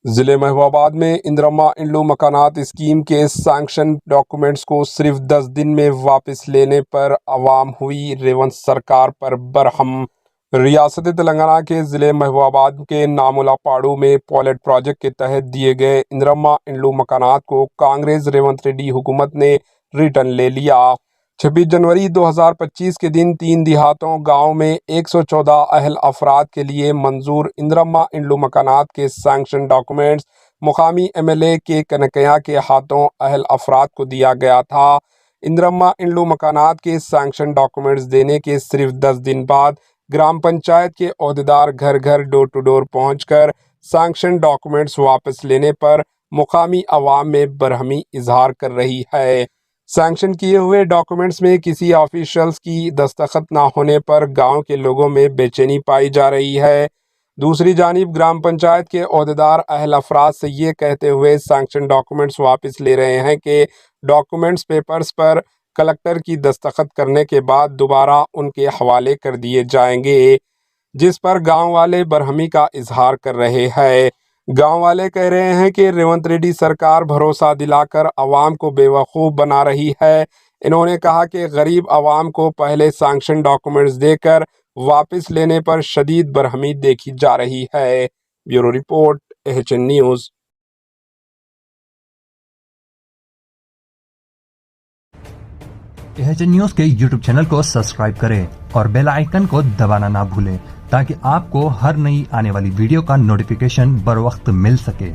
ضلع محبوب آباد میں اندرما انلو مکانات اسکیم کے سینکشن ڈاکومنٹس کو صرف 10 دن میں واپس لینے پر عوام ہوئی ریونت سرکار پر برہم۔ ریاست تلنگانہ کے ضلع محبوب آباد کے نامولہ پاڑو میں پائلٹ پروجیکٹ کے تحت دیے گئے اندرما انلو مکانات کو کانگریس ریونت ریڈی حکومت نے ریٹرن لے لیا۔ 26 جنوری 2025 کے دن 3 دیہاتوں گاؤں میں 114 اہل افراد کے لیے منظور اندرما انلو مکانات کے سینکشن ڈاکومنٹس مقامی MLA کے کنکیا کے ہاتھوں اہل افراد کو دیا گیا تھا۔ اندرما انلو مکانات کے سینکشن ڈاکومنٹس دینے کے صرف 10 دن بعد گرام پنچایت کے عہدیدار گھر گھر ڈور ٹو ڈور پہنچ کر سینکشن ڈاکومنٹس واپس لینے پر مقامی عوام میں برہمی اظہار کر رہی ہے۔ سینکشن کیے ہوئے ڈاکومنٹس میں کسی آفیشلز کی دستخط نہ ہونے پر گاؤں کے لوگوں میں بے چینی پائی جا رہی ہے۔ دوسری جانب گرام پنچایت کے عہدیدار اہل افراد سے یہ کہتے ہوئے سینکشن ڈاکومنٹس واپس لے رہے ہیں کہ ڈاکومنٹس پیپرز پر کلکٹر کی دستخط کرنے کے بعد دوبارہ ان کے حوالے کر دیے جائیں گے، جس پر گاؤں والے برہمی کا اظہار کر رہے ہیں۔ گاؤں والے کہہ رہے ہیں کہ ریونت ریڈی سرکار بھروسہ دلا کر عوام کو بے وقوف بنا رہی ہے۔ انہوں نے کہا کہ غریب عوام کو پہلے سینکشن ڈاکومنٹس دے کر واپس لینے پر شدید برہمی دیکھی جا رہی ہے۔ Bureau report AHN news. AHN news کے YouTube چینل کو سبسکرائب کریں اور بیل آئیکن کو دبانا نہ بھولیں تاکہ آپ کو ہر نئی آنے والی ویڈیو کا نوٹیفیکیشن بر وقت مل سکے۔